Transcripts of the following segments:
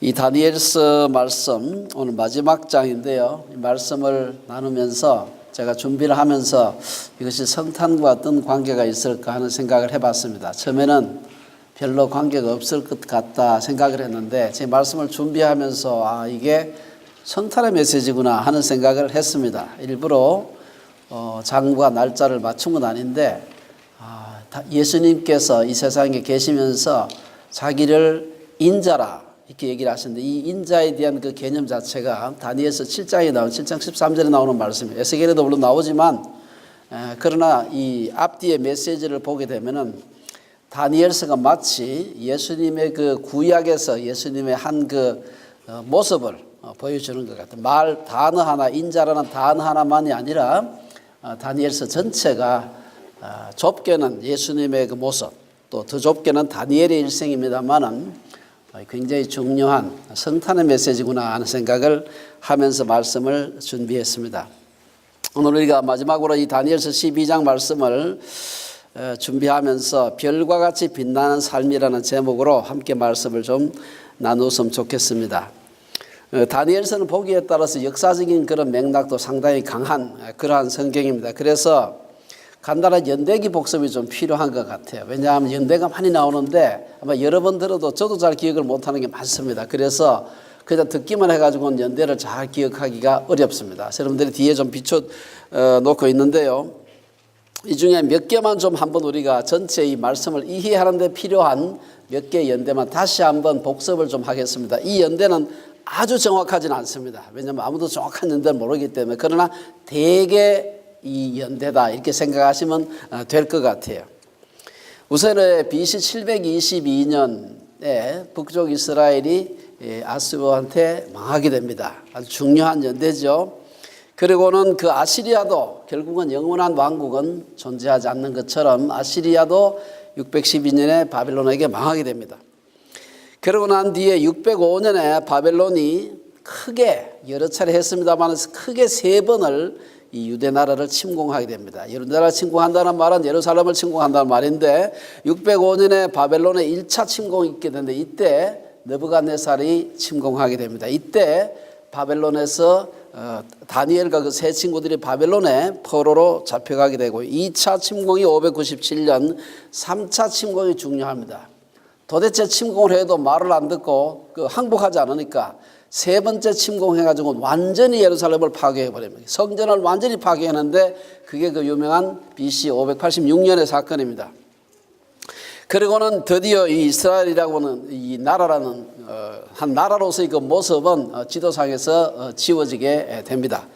이 다니엘서 말씀 오늘 마지막 장인데요. 이 말씀을 나누면서 제가 준비를 하면서 이것이 성탄과 어떤 관계가 있을까 하는 생각을 해봤습니다. 처음에는 별로 관계가 없을 것 같다 생각을 했는데 제 말씀을 준비하면서 이게 성탄의 메시지구나 하는 생각을 했습니다. 일부러 장과 날짜를 맞춘 건 아닌데 예수님께서 이 세상에 계시면서 자기를 인자라 이렇게 얘기를 하시는데 이 인자에 대한 그 개념 자체가 다니엘서 7장에 나온 7장 13절에 나오는 말씀이에요. 에스겔에도 물론 나오지만 그러나 이 앞뒤의 메시지를 보게 되면은 다니엘서가 마치 예수님의 그 구약에서 예수님의 한 그 모습을 보여주는 것 같아요. 말 단어 하나, 인자라는 단어 하나만이 아니라 다니엘서 전체가 좁게는 예수님의 그 모습, 또 더 좁게는 다니엘의 일생입니다만은 굉장히 중요한 성탄의 메시지구나 하는 생각을 하면서 말씀을 준비했습니다. 오늘 우리가 마지막으로 이 다니엘서 12장 말씀을 준비하면서 별과 같이 빛나는 삶이라는 제목으로 함께 말씀을 좀 나누었으면 좋겠습니다. 다니엘서는 보기에 따라서 역사적인 그런 맥락도 상당히 강한 그러한 성경입니다. 그래서 간단한 연대기 복습이 좀 필요한 것 같아요. 왜냐하면 연대가 많이 나오는데 아마 여러 번 들어도 저도 잘 기억을 못하는 게 많습니다. 그래서 그냥 듣기만 해가지고는 연대를 잘 기억하기가 어렵습니다. 여러분들이 뒤에 좀 비춰 놓고 있는데요. 이 중에 몇 개만 좀 한번 우리가 전체 이 말씀을 이해하는 데 필요한 몇 개의 연대만 다시 한번 복습을 좀 하겠습니다. 이 연대는 아주 정확하지는 않습니다. 왜냐하면 아무도 정확한 연대를 모르기 때문에. 그러나 대개 이 연대다 이렇게 생각하시면 될 것 같아요. 우선은 BC 722년에 북쪽 이스라엘이 아수르한테 망하게 됩니다. 아주 중요한 연대죠. 그리고는 그 아시리아도 결국은 영원한 왕국은 존재하지 않는 것처럼 아시리아도 612년에 바벨론에게 망하게 됩니다. 그러고 난 뒤에 605년에 바벨론이 크게 여러 차례 했습니다만 크게 3번을 이 유대 나라를 침공하게 됩니다. 유대 나라를 침공한다는 말은 예루살렘을 침공한다는 말인데 605년에 바벨론의 1차 침공이 있게 되는데 이때 느부갓네살이 침공하게 됩니다. 이때 바벨론에서 다니엘과 그 세 친구들이 바벨론에 포로로 잡혀가게 되고 2차 침공이 597년, 3차 침공이 중요합니다. 도대체 침공을 해도 말을 안 듣고 항복하지 않으니까 세 번째 침공해가지고 완전히 예루살렘을 파괴해버립니다. 성전을 완전히 파괴했는데 그게 그 유명한 BC 586년의 사건입니다. 그리고는 드디어 이 이스라엘이라고는 이 나라라는 한 나라로서의 그 모습은 지도상에서 지워지게 됩니다.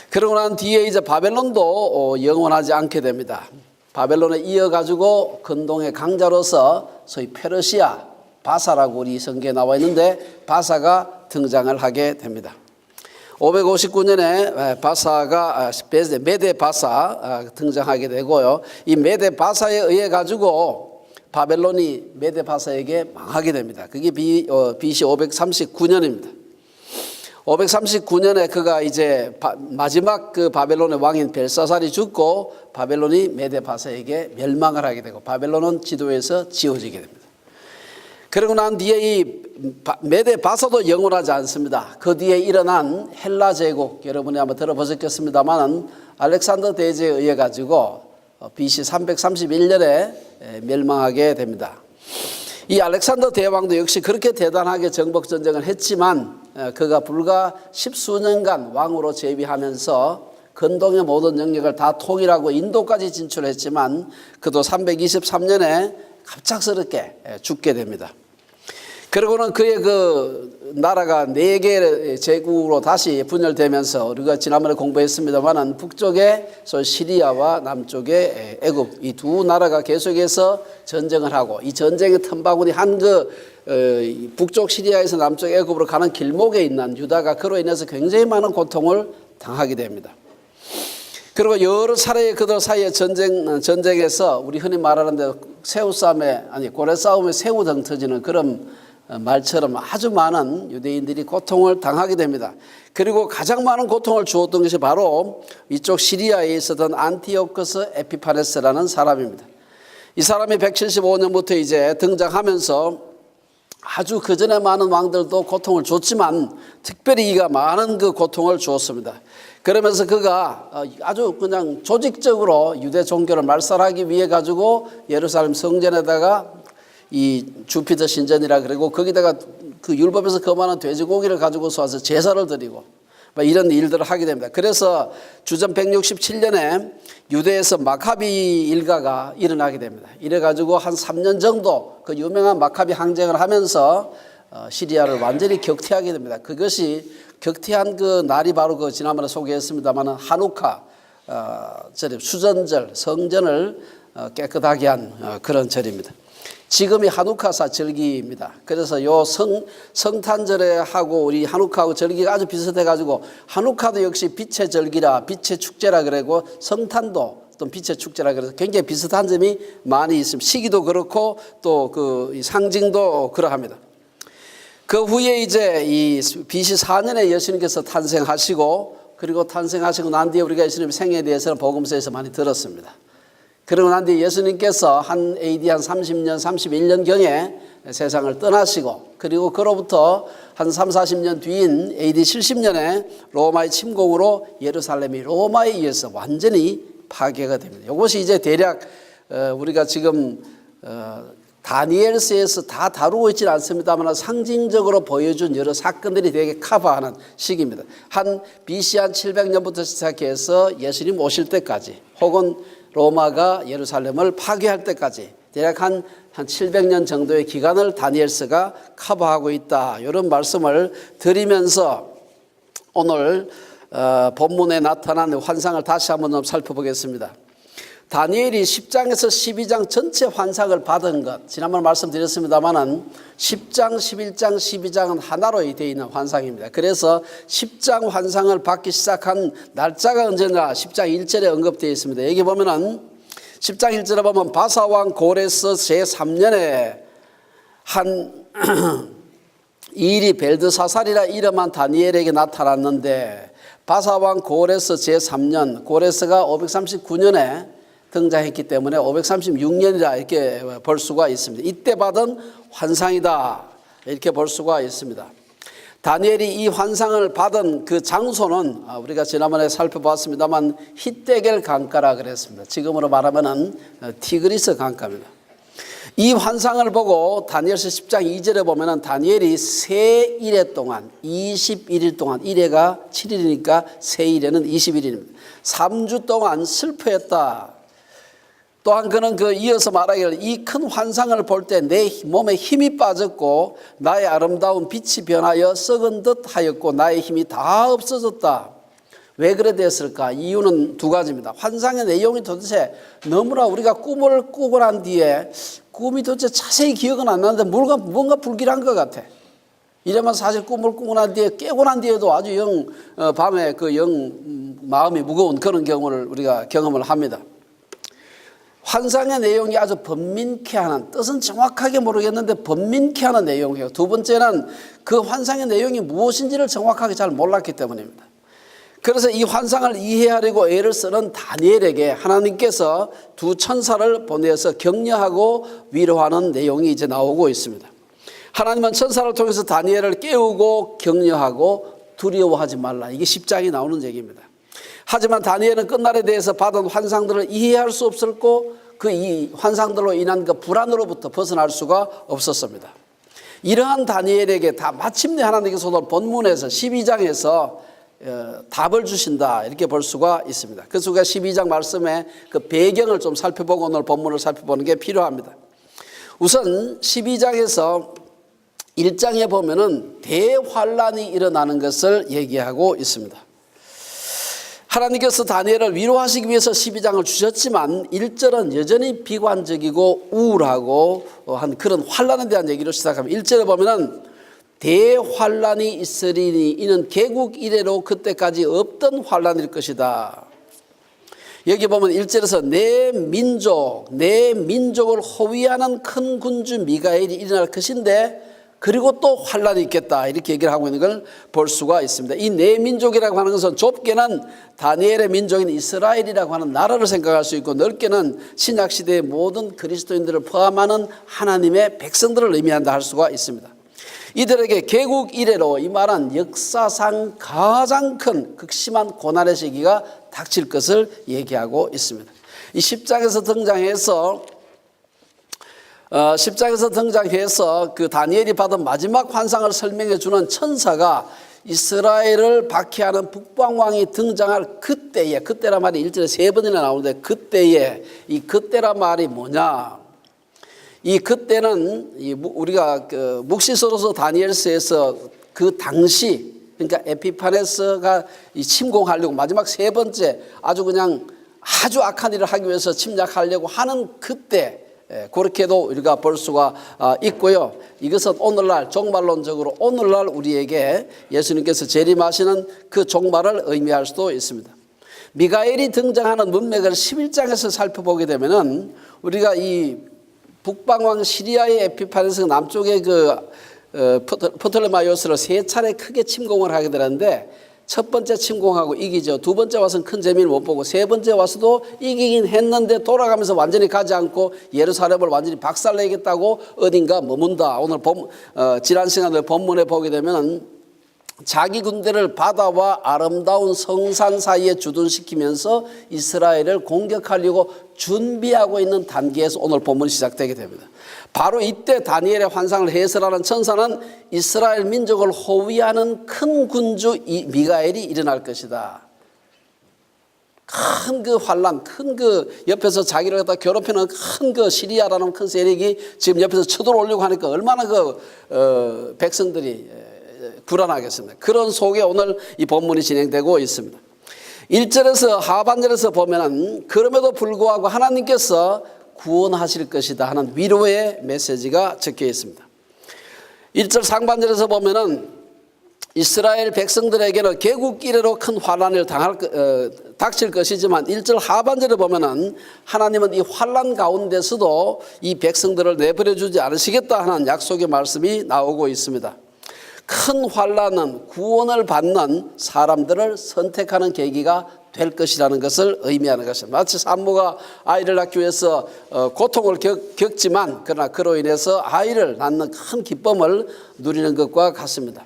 그러고 난 뒤에 이제 바벨론도 영원하지 않게 됩니다. 바벨론에 이어가지고 근동의 강자로서 소위 페르시아 바사라고 우리 성경에 나와 있는데 바사가 등장을 하게 됩니다. 559년에 바사가 메데 바사 등장하게 되고요. 이 메데 바사에 의해 가지고 바벨론이 메데 바사에게 망하게 됩니다. 그게 BC 539년입니다. 539년에 그가 이제 마지막 그 바벨론의 왕인 벨사살이 죽고 바벨론이 메데 바사에게 멸망을 하게 되고 바벨론은 지도에서 지워지게 됩니다. 그리고 난 뒤에 이 메데 바사도 영원하지 않습니다. 그 뒤에 일어난 헬라 제국, 여러분이 아마 들어보셨겠습니다만 알렉산더 대제에 의해 가지고 BC 331년에 멸망하게 됩니다. 이 알렉산더 대왕도 역시 그렇게 대단하게 정복 전쟁을 했지만 그가 불과 10수년간 왕으로 재위하면서 근동의 모든 영역을 다 통일하고 인도까지 진출했지만 그도 323년에 갑작스럽게 죽게 됩니다. 그리고는 그의 그 나라가 4개의 제국으로 다시 분열되면서 우리가 지난번에 공부했습니다만 북쪽에 시리아와 남쪽에 애굽 이 두 나라가 계속해서 전쟁을 하고 이 전쟁의 틈바구니 한 북쪽 시리아에서 남쪽 애굽으로 가는 길목에 있는 유다가 그로 인해서 굉장히 많은 고통을 당하게 됩니다. 그리고 여러 차례의 그들 사이의 전쟁에서 우리 흔히 말하는데 고래 싸움에 새우등 터지는 그런 말처럼 아주 많은 유대인들이 고통을 당하게 됩니다. 그리고 가장 많은 고통을 주었던 것이 바로 이쪽 시리아에 있었던 안티오코스 에피파네스라는 사람입니다. 이 사람이 175년부터 이제 등장하면서 아주 그전에 많은 왕들도 고통을 줬지만 특별히 이가 많은 그 고통을 주었습니다. 그러면서 그가 아주 그냥 조직적으로 유대 종교를 말살하기 위해 가지고 예루살렘 성전에다가 이 주피터 신전이라 그러고 거기다가 그 율법에서 거만한 돼지고기를 가지고서 와서 제사를 드리고 이런 일들을 하게 됩니다. 그래서 주전 167년에 유대에서 마카비 일가가 일어나게 됩니다. 이래가지고 한 3년 정도 그 유명한 마카비 항쟁을 하면서 시리아를 완전히 격퇴하게 됩니다. 그것이 격퇴한 그 날이 바로 그 지난번에 소개했습니다만 하누카 수전절 성전을 깨끗하게 한 그런 절입니다. 지금이 하누카사 절기입니다. 그래서 요 성탄절에 하고 우리 하누카하고 절기가 아주 비슷해 가지고 하누카도 역시 빛의 절기라 빛의 축제라 그러고 성탄도 또 빛의 축제라 그래서 굉장히 비슷한 점이 많이 있습니다. 시기도 그렇고 또 그 상징도 그러합니다. 그 후에 이제 이 BC 4년에 예수님께서 탄생하시고 그리고 탄생하시고 난 뒤에 우리가 예수님 생애에 대해서는 복음서에서 많이 들었습니다. 그러고 난 뒤에 예수님께서 한 AD 한 30년, 31년경에 세상을 떠나시고 그리고 그로부터 한 3, 40년 뒤인 AD 70년에 로마의 침공으로 예루살렘이 로마에 의해서 완전히 파괴가 됩니다. 이것이 이제 대략 우리가 지금 다니엘서에서 다 다루고 있지는 않습니다만 상징적으로 보여준 여러 사건들이 되게 커버하는 시기입니다. 한 BC 한 700년부터 시작해서 예수님 오실 때까지 혹은 로마가 예루살렘을 파괴할 때까지 대략 한 700년 정도의 기간을 다니엘서가 커버하고 있다. 이런 말씀을 드리면서 오늘 본문에 나타난 환상을 다시 한번 좀 살펴보겠습니다. 다니엘이 10장에서 12장 전체 환상을 받은 것 지난번 말씀드렸습니다만 10장, 11장, 12장은 하나로 되어 있는 환상입니다. 그래서 10장 환상을 받기 시작한 날짜가 언제나 10장 1절에 언급되어 있습니다. 여기 보면은 10장 1절에 보면 바사왕 고레스 제3년에 한 일이 벨드사살이라 이름한 다니엘에게 나타났는데 바사왕 고레스 제3년 고레스가 539년에 등장했기 때문에 536년이라 이렇게 볼 수가 있습니다. 이때 받은 환상이다 이렇게 볼 수가 있습니다. 다니엘이 이 환상을 받은 그 장소는 우리가 지난번에 살펴봤습니다만 히데겔 강가라 그랬습니다. 지금으로 말하면 티그리스 강가입니다. 이 환상을 보고 다니엘서 10장 2절에 보면 다니엘이 세 일해 동안 21일 동안 1회가 7일이니까 세 일에는 21일입니다. 3주 동안 슬퍼했다. 또한 그는 이어서 말하기를 이 큰 환상을 볼 때 내 몸에 힘이 빠졌고 나의 아름다운 빛이 변하여 썩은 듯 하였고 나의 힘이 다 없어졌다. 왜 그래 됐을까? 이유는 두 가지입니다. 환상의 내용이 도대체 너무나 우리가 꿈을 꾸고 난 뒤에 꿈이 도대체 자세히 기억은 안 나는데 뭔가 불길한 것 같아. 이러면 사실 꿈을 꾸고 난 뒤에 깨고 난 뒤에도 아주 밤에 마음이 무거운 그런 경우를 우리가 경험을 합니다. 환상의 내용이 아주 번민케 하는 뜻은 정확하게 모르겠는데 번민케 하는 내용이에요. 두 번째는 그 환상의 내용이 무엇인지를 정확하게 잘 몰랐기 때문입니다. 그래서 이 환상을 이해하려고 애를 쓰는 다니엘에게 하나님께서 두 천사를 보내서 격려하고 위로하는 내용이 이제 나오고 있습니다. 하나님은 천사를 통해서 다니엘을 깨우고 격려하고 두려워하지 말라. 이게 10장이 나오는 얘기입니다. 하지만 다니엘은 끝날에 대해서 받은 환상들을 이해할 수 없었고 이 환상들로 인한 그 불안으로부터 벗어날 수가 없었습니다. 이러한 다니엘에게 다 마침내 하나님께서 오늘 본문에서 12장에서 답을 주신다 이렇게 볼 수가 있습니다. 그래서 우리가 12장 말씀의 그 배경을 좀 살펴보고 오늘 본문을 살펴보는 게 필요합니다. 우선 12장에서 1장에 보면은 대환란이 일어나는 것을 얘기하고 있습니다. 하나님께서 다니엘을 위로하시기 위해서 12장을 주셨지만 1절은 여전히 비관적이고 우울하고 한 그런 환란에 대한 얘기로 시작합니다. 1절에 보면은 대환란이 있으리니 이는 개국 이래로 그때까지 없던 환란일 것이다. 여기 보면 1절에서 내 민족을 호위하는 큰 군주 미가엘이 일어날 것인데 그리고 또 환란이 있겠다 이렇게 얘기를 하고 있는 걸 볼 수가 있습니다. 이 내 민족이라고 하는 것은 좁게는 다니엘의 민족인 이스라엘이라고 하는 나라를 생각할 수 있고 넓게는 신약시대의 모든 그리스도인들을 포함하는 하나님의 백성들을 의미한다 할 수가 있습니다. 이들에게 개국 이래로 이 말은 역사상 가장 큰 극심한 고난의 시기가 닥칠 것을 얘기하고 있습니다. 이 10장에서 등장해서 그 다니엘이 받은 마지막 환상을 설명해 주는 천사가 이스라엘을 박해하는 북방왕이 등장할 그때에, 그때란 말이 1절에 3번이나 나오는데 그때에, 이 그때란 말이 뭐냐? 이 그때는 우리가 그 묵시서로서 다니엘서에서 그 당시, 그러니까 에피파네스가 침공하려고 마지막 3번째 아주 악한 일을 하기 위해서 침략하려고 하는 그때, 그렇게도 우리가 볼 수가 있고요. 이것은 오늘날 종말론적으로 오늘날 우리에게 예수님께서 재림하시는 그 종말을 의미할 수도 있습니다. 미가엘이 등장하는 문맥을 11장에서 살펴보게 되면은 우리가 이 북방왕 시리아의 에피파네스가 남쪽의 프톨레마이오스를 3차례 크게 침공을 하게 되는데 첫 번째 침공하고 이기죠. 두 번째 와서는 큰 재미를 못 보고 세 번째 와서도 이기긴 했는데 돌아가면서 완전히 가지 않고 예루살렘을 완전히 박살내겠다고 어딘가 머문다. 오늘 지난 시간에 본문에 보게 되면 자기 군대를 바다와 아름다운 성산 사이에 주둔시키면서 이스라엘을 공격하려고 준비하고 있는 단계에서 오늘 본문이 시작되게 됩니다. 바로 이때 다니엘의 환상을 해설하는 천사는 이스라엘 민족을 호위하는 큰 군주 미가엘이 일어날 것이다. 큰 그 환란, 큰 그 옆에서 자기를 갖다 괴롭히는 큰 그 시리아라는 큰 세력이 지금 옆에서 쳐들어오려고 하니까 얼마나 백성들이 불안하겠습니다. 그런 속에 오늘 이 본문이 진행되고 있습니다. 1절에서 하반절에서 보면은 그럼에도 불구하고 하나님께서 구원하실 것이다 하는 위로의 메시지가 적혀 있습니다. 1절 상반절에서 보면은 이스라엘 백성들에게는 개국 이래로 큰 환난을 닥칠 것이지만 1절 하반절에 보면은 하나님은 이 환난 가운데서도 이 백성들을 내버려 주지 않으시겠다 하는 약속의 말씀이 나오고 있습니다. 큰 환난은 구원을 받는 사람들을 선택하는 계기가 될 것이라는 것을 의미하는 것입니다. 마치 산모가 아이를 낳기 위해서 고통을 겪지만 그러나 그로 인해서 아이를 낳는 큰 기쁨을 누리는 것과 같습니다.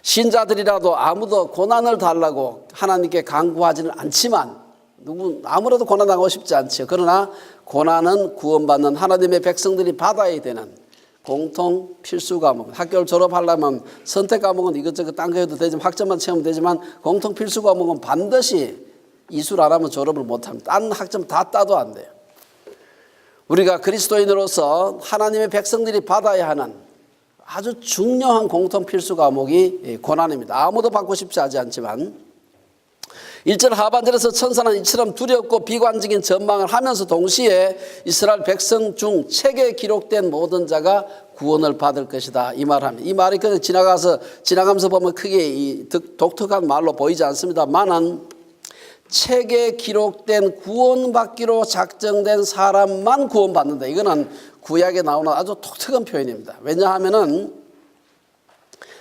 신자들이라도 아무도 고난을 달라고 하나님께 간구하지는 않지만 아무래도 고난당하고 싶지 않죠. 그러나 고난은 구원받는 하나님의 백성들이 받아야 되는 공통 필수 과목. 학교를 졸업하려면 선택 과목은 이것저것 딴 거 해도 되지만 학점만 채우면 되지만 공통 필수 과목은 반드시 이술 안 하면 졸업을 못합니다. 딴 학점 다 따도 안 돼요. 우리가 그리스도인으로서 하나님의 백성들이 받아야 하는 아주 중요한 공통 필수 과목이 고난입니다. 아무도 받고 싶지 않지만 1절 하반절에서 천사는 이처럼 두렵고 비관적인 전망을 하면서 동시에 이스라엘 백성 중 책에 기록된 모든 자가 구원을 받을 것이다 이 말합니다. 이 말이 그냥 지나가면서 보면 크게 독특한 말로 보이지 않습니다만은 책에 기록된 구원받기로 작정된 사람만 구원받는다. 이거는 구약에 나오는 아주 독특한 표현입니다. 왜냐하면은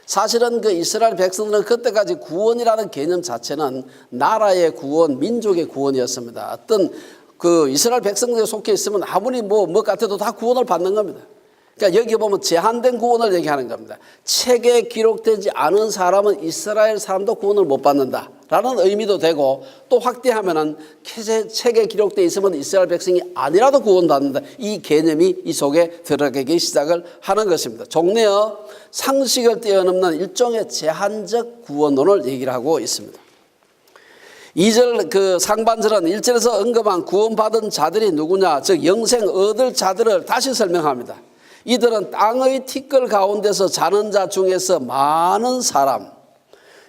사실은 그 이스라엘 백성들은 그때까지 구원이라는 개념 자체는 나라의 구원, 민족의 구원이었습니다. 어떤 그 이스라엘 백성들에 속해 있으면 아무리 뭐 같아도 다 구원을 받는 겁니다. 그러니까 여기 보면 제한된 구원을 얘기하는 겁니다. 책에 기록되지 않은 사람은 이스라엘 사람도 구원을 못 받는다 라는 의미도 되고 또 확대하면은 책에 기록되어 있으면 이스라엘 백성이 아니라도 구원받는다. 이 개념이 이 속에 들어가기 시작을 하는 것입니다. 종래어 상식을 뛰어넘는 일종의 제한적 구원론을 얘기를 하고 있습니다. 2절 그 상반절은 1절에서 언급한 구원받은 자들이 누구냐, 즉 영생 얻을 자들을 다시 설명합니다. 이들은 땅의 티끌 가운데서 자는 자 중에서 많은 사람,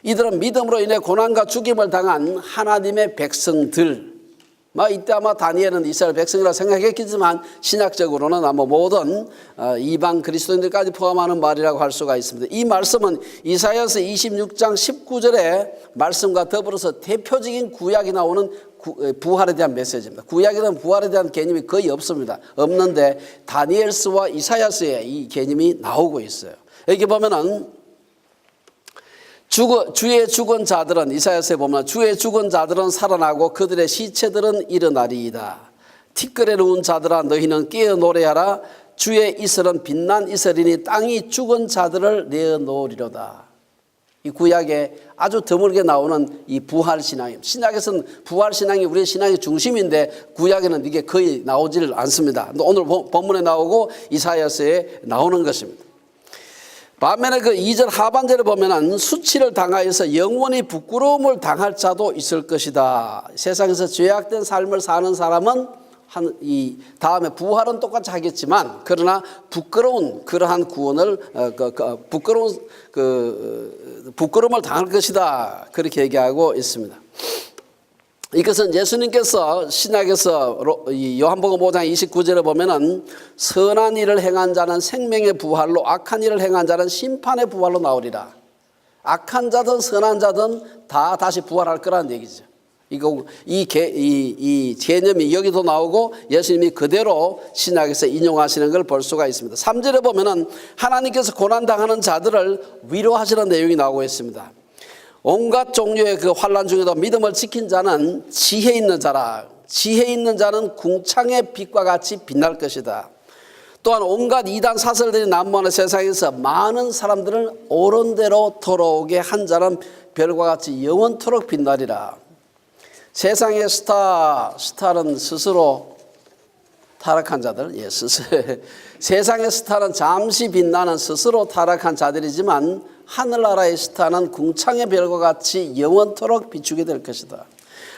이들은 믿음으로 인해 고난과 죽임을 당한 하나님의 백성들. 이때 아마 다니엘은 이스라엘 백성이라 생각했겠지만 신학적으로는 아마 모든 이방 그리스도인들까지 포함하는 말이라고 할 수가 있습니다. 이 말씀은 이사야서 26장 19절의 말씀과 더불어서 대표적인 구약이 나오는 부활에 대한 메시지입니다. 구약에는 부활에 대한 개념이 거의 없는데 다니엘서와 이사야서에 이 개념이 나오고 있어요. 여기 보면은 주의 죽은 자들은, 이사야서에 보면 주의 죽은 자들은 살아나고 그들의 시체들은 일어나리이다. 티끌에 누운 자들아 너희는 깨어 노래하라. 주의 이슬은 빛난 이슬이니 땅이 죽은 자들을 내어놓으리로다. 이 구약에 아주 드물게 나오는 이 부활신앙입니다. 신약에서는 부활신앙이 우리의 신앙의 중심인데 구약에는 이게 거의 나오질 않습니다. 오늘 본문에 나오고 이사야서에 나오는 것입니다. 반면에 그 2절 하반절에 보면은 수치를 당하여서 영원히 부끄러움을 당할 자도 있을 것이다. 세상에서 죄악된 삶을 사는 사람은 이 다음에 부활은 똑같이 하겠지만 그러나 부끄러운 그러한 구원을 부끄러움을 당할 것이다. 그렇게 얘기하고 있습니다. 이것은 예수님께서 신약에서 요한복음 5장 29절에 보면은 선한 일을 행한 자는 생명의 부활로 악한 일을 행한 자는 심판의 부활로 나오리라. 악한 자든 선한 자든 다 다시 부활할 거라는 얘기죠. 이 개념이 여기도 나오고 예수님이 그대로 신약에서 인용하시는 걸 볼 수가 있습니다. 3절에 보면은 하나님께서 고난당하는 자들을 위로하시는 내용이 나오고 있습니다. 온갖 종류의 그 환난 중에도 믿음을 지킨 자는 지혜 있는 자라. 지혜 있는 자는 궁창의 빛과 같이 빛날 것이다. 또한 온갖 이단 사설들이 난무하는 세상에서 많은 사람들을 옳은 대로 돌아오게 한 자는 별과 같이 영원토록 빛나리라. 세상의 스타는 스스로 타락한 자들, 세상의 스타는 잠시 빛나는 스스로 타락한 자들이지만 하늘나라의 스타는 궁창의 별과 같이 영원토록 비추게 될 것이다.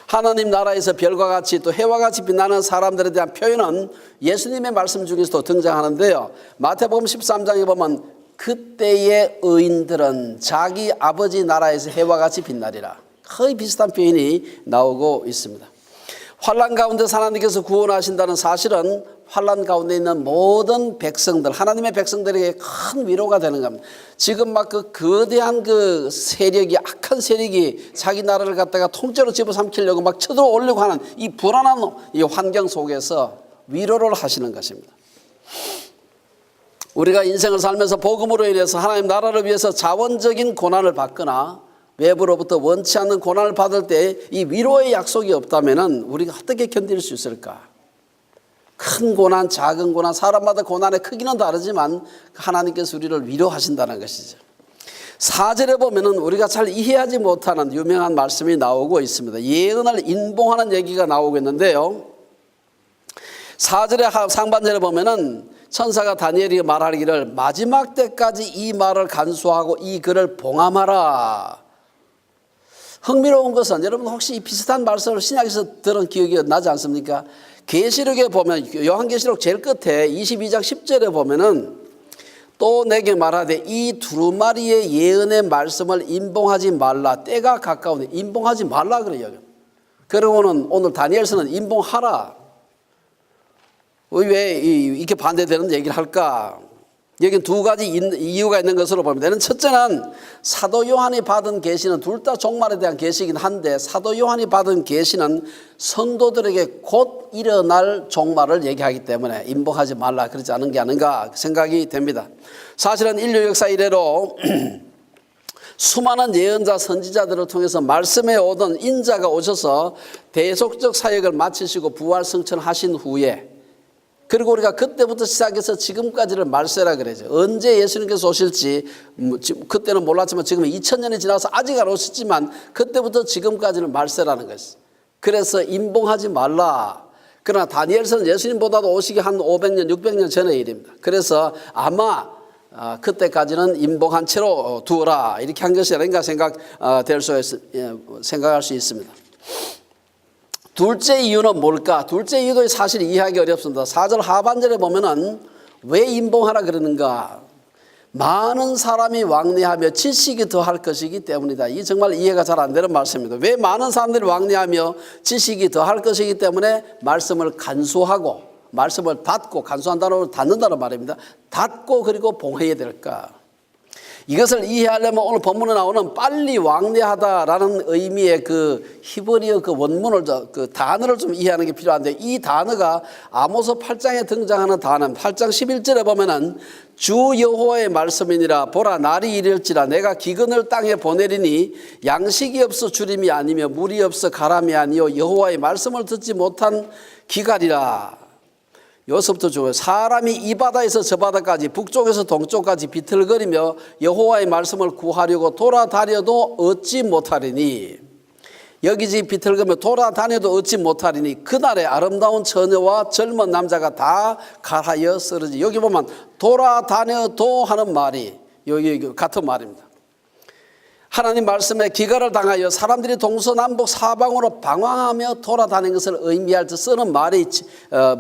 하나님 나라에서 별과 같이 또 해와 같이 빛나는 사람들에 대한 표현은 예수님의 말씀 중에서도 등장하는데요. 마태복음 13장에 보면 그때의 의인들은 자기 아버지 나라에서 해와 같이 빛나리라. 거의 비슷한 표현이 나오고 있습니다. 환난 가운데서 하나님께서 구원하신다는 사실은 환난 가운데 있는 모든 백성들, 하나님의 백성들에게 큰 위로가 되는 겁니다. 지금 막 그 거대한 그 세력이, 악한 세력이 자기 나라를 갖다가 통째로 집어삼키려고 막 쳐들어오려고 하는 이 불안한 이 환경 속에서 위로를 하시는 것입니다. 우리가 인생을 살면서 복음으로 인해서 하나님 나라를 위해서 자원적인 고난을 받거나 외부로부터 원치 않는 고난을 받을 때 이 위로의 약속이 없다면 우리가 어떻게 견딜 수 있을까? 큰 고난, 작은 고난, 사람마다 고난의 크기는 다르지만 하나님께서 우리를 위로하신다는 것이죠. 4절에 보면은 우리가 잘 이해하지 못하는 유명한 말씀이 나오고 있습니다. 예언을 인봉하는 얘기가 나오고 있는데요. 4절의 상반절에 보면은 천사가 다니엘이 말하기를 마지막 때까지 이 말을 간수하고 이 글을 봉함하라. 흥미로운 것은 여러분 혹시 이 비슷한 말씀을 신약에서 들은 기억이 나지 않습니까? 계시록에 보면 요한계시록 제일 끝에 22장 10절에 보면은 또 내게 말하되 이 두루마리의 예언의 말씀을 인봉하지 말라. 때가 가까우니 인봉하지 말라 그래요. 그러고는 오늘 다니엘서는 인봉하라. 왜 이렇게 반대되는 얘기를 할까? 여기는 두 가지 이유가 있는 것으로 봅니다. 첫째는 사도 요한이 받은 계시는 둘 다 종말에 대한 계시이긴 한데 사도 요한이 받은 계시는 성도들에게 곧 일어날 종말을 얘기하기 때문에 인봉하지 말라 그러지 않은 게 아닌가 생각이 됩니다. 사실은 인류 역사 이래로 수많은 예언자 선지자들을 통해서 말씀에 오던 인자가 오셔서 대속적 사역을 마치시고 부활 승천하신 후에 그리고 우리가 그때부터 시작해서 지금까지를 말세라 그러죠. 언제 예수님께서 오실지 그때는 몰랐지만 지금 2000년이 지나서 아직 안 오셨지만 그때부터 지금까지는 말세라는 것이죠. 그래서 인봉하지 말라. 그러나 다니엘서는 예수님보다도 오시기 한 500년 600년 전의 일입니다. 그래서 아마 그때까지는 인봉한 채로 두어라 이렇게 한 것이 아닌가 생각할 수 있습니다. 둘째 이유는 뭘까? 둘째 이유도 사실 이해하기 어렵습니다. 4절 하반절에 보면은 왜 인봉하라 그러는가? 많은 사람이 왕래하며 지식이 더할 것이기 때문이다. 이 정말 이해가 잘 안 되는 말씀입니다. 왜 많은 사람들이 왕래하며 지식이 더할 것이기 때문에 말씀을 간수하고 말씀을 닫고 간수한다는 닫는다는 말입니다. 닫고 그리고 봉해야 될까? 이것을 이해하려면 오늘 본문에 나오는 빨리 왕래하다라는 의미의 그 히브리어 그 원문을 그 단어를 좀 이해하는 게 필요한데 이 단어가 아모스 8장에 등장하는 단어입니다. 8장 11절에 보면은 주 여호와의 말씀이니라 보라 날이 이를지라 내가 기근을 땅에 보내리니 양식이 없어 주림이 아니며 물이 없어 가람이 아니요 여호와의 말씀을 듣지 못한 기갈이라. 여기서부터 좋아요. 사람이 이 바다에서 저 바다까지 북쪽에서 동쪽까지 비틀거리며 여호와의 말씀을 구하려고 돌아다녀도 얻지 못하리니, 여기지 비틀거리며 돌아다녀도 얻지 못하리니 그날에 아름다운 처녀와 젊은 남자가 다 갈하여 쓰러지. 여기 보면 돌아다녀도 하는 말이 여기 같은 말입니다. 하나님 말씀에 기가를 당하여 사람들이 동서남북 사방으로 방황하며 돌아다니는 것을 의미할 때 쓰는 말이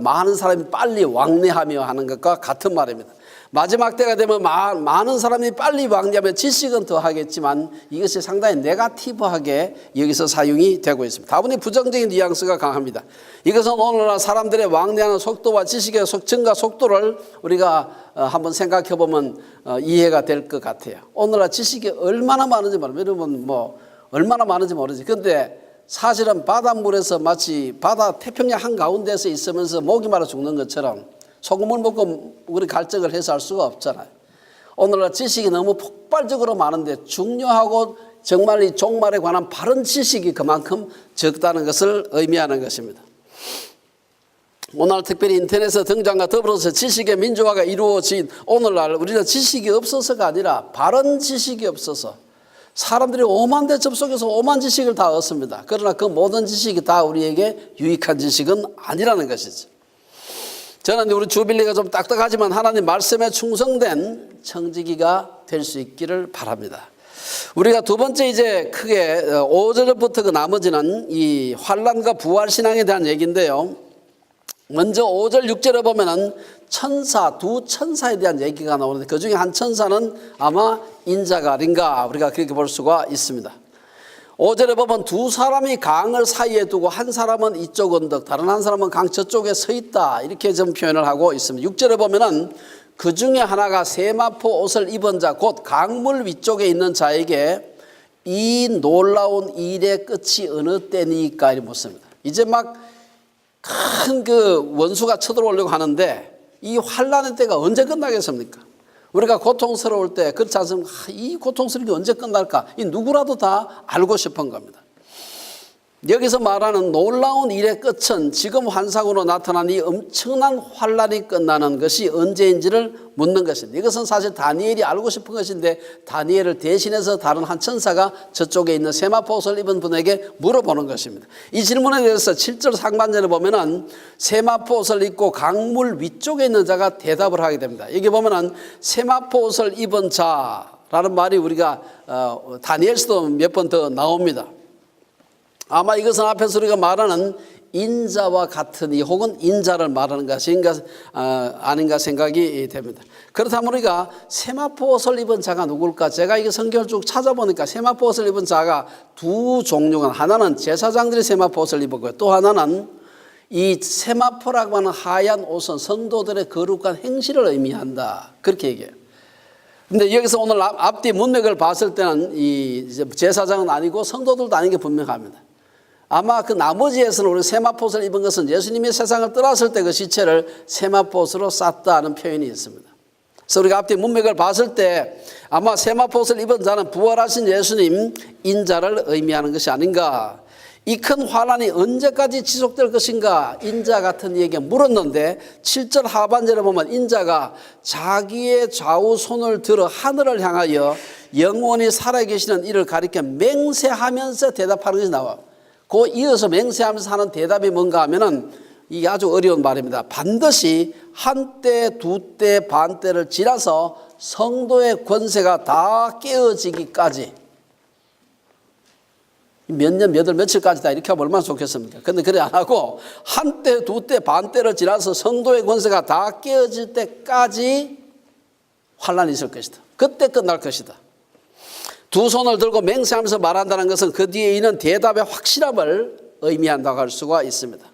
많은 사람이 빨리 왕래하며 하는 것과 같은 말입니다. 마지막 때가 되면 많은 사람이 빨리 왕래하며 지식은 더하겠지만 이것이 상당히 네거티브하게 여기서 사용이 되고 있습니다. 다분히 부정적인 뉘앙스가 강합니다. 이것은 오늘날 사람들의 왕래하는 속도와 지식의 증가 속도를 우리가 한번 생각해 보면 이해가 될 것 같아요. 오늘날 지식이 얼마나 많은지 모릅니다. 여러분 얼마나 많은지 모르지. 그런데 사실은 바닷물에서 마치 바다 태평양 한가운데서 있으면서 목이 마르 죽는 것처럼 소금을 먹고 우리 갈증을 해소할 수가 없잖아요. 오늘날 지식이 너무 폭발적으로 많은데 중요하고 정말 이 종말에 관한 바른 지식이 그만큼 적다는 것을 의미하는 것입니다. 오늘 특별히 인터넷의 등장과 더불어서 지식의 민주화가 이루어진 오늘날 우리는 지식이 없어서가 아니라 바른 지식이 없어서 사람들이 오만 대 접속해서 오만 지식을 다 얻습니다. 그러나 그 모든 지식이 다 우리에게 유익한 지식은 아니라는 것이죠. 저는 우리 주빌리가 좀 딱딱하지만 하나님 말씀에 충성된 청지기가 될 수 있기를 바랍니다. 우리가 두 번째 이제 크게 5절부터 그 나머지는 이 환난과 부활 신앙에 대한 얘기인데요. 먼저 5절 6절에 보면은 두 천사에 대한 얘기가 나오는데 그 중에 한 천사는 아마 인자가 아닌가 우리가 그렇게 볼 수가 있습니다. 5절에 보면 두 사람이 강을 사이에 두고 한 사람은 이쪽 언덕 다른 한 사람은 강 저쪽에 서 있다 이렇게 좀 표현을 하고 있습니다. 6절에 보면은 그 중에 하나가 세마포 옷을 입은 자 곧 강물 위쪽에 있는 자에게 이 놀라운 일의 끝이 어느 때니까 이렇게 묻습니다. 이제 막 큰 그 원수가 쳐들어오려고 하는데 이 환난의 때가 언제 끝나겠습니까? 우리가 고통스러울 때 그렇지 않습니까? 이 고통스러운 게 언제 끝날까? 이 누구라도 다 알고 싶은 겁니다. 여기서 말하는 놀라운 일의 끝은 지금 환상으로 나타난 이 엄청난 환난이 끝나는 것이 언제인지를 묻는 것입니다. 이것은 사실 다니엘이 알고 싶은 것인데 다니엘을 대신해서 다른 한 천사가 저쪽에 있는 세마포 옷을 입은 분에게 물어보는 것입니다. 이 질문에 대해서 7절 상반절에 보면은 세마포 옷을 입고 강물 위쪽에 있는 자가 대답을 하게 됩니다. 여기 보면은 세마포 옷을 입은 자라는 말이 우리가 다니엘서도 몇 번 더 나옵니다. 아마 이것은 앞에서 우리가 말하는 인자와 같으니 혹은 인자를 말하는 것이 아닌가 생각이 됩니다. 그렇다면 우리가 세마포 옷을 입은 자가 누굴까? 제가 이게 성경을 쭉 찾아보니까 세마포 옷을 입은 자가 두 종류가 하나는 제사장들이 세마포 옷을 입었고요. 또 하나는 이 세마포라고 하는 하얀 옷은 성도들의 거룩한 행실을 의미한다. 그렇게 얘기해요. 근데 여기서 오늘 앞뒤 문맥을 봤을 때는 이 제사장은 아니고 성도들도 아닌 게 분명합니다. 아마 그 나머지에서는 우리 세마포옷을 입은 것은 예수님이 세상을 떠났을 때 그 시체를 세마포옷으로 쌌다는 표현이 있습니다. 그래서 우리가 앞뒤 문맥을 봤을 때 아마 세마포옷을 입은 자는 부활하신 예수님 인자를 의미하는 것이 아닌가. 이 큰 환난이 언제까지 지속될 것인가 인자 같은 이에게 물었는데 7절 하반절에 보면 인자가 자기의 좌우 손을 들어 하늘을 향하여 영원히 살아계시는 이를 가리켜 맹세하면서 대답하는 것이 나와요. 그 이어서 맹세하면서 하는 대답이 뭔가 하면은 이게 아주 어려운 말입니다. 반드시 한때 두때 반때를 지나서 성도의 권세가 다 깨어지기까지 몇 년, 몇 월, 며칠까지다 이렇게 하면 얼마나 좋겠습니까? 근데 그래 안 하고 한때, 두때, 반때를 지나서 성도의 권세가 다 깨어질 때까지 환난이 있을 것이다. 그때 끝날 것이다. 두 손을 들고 맹세하면서 말한다는 것은 그 뒤에 있는 대답의 확실함을 의미한다고 할 수가 있습니다.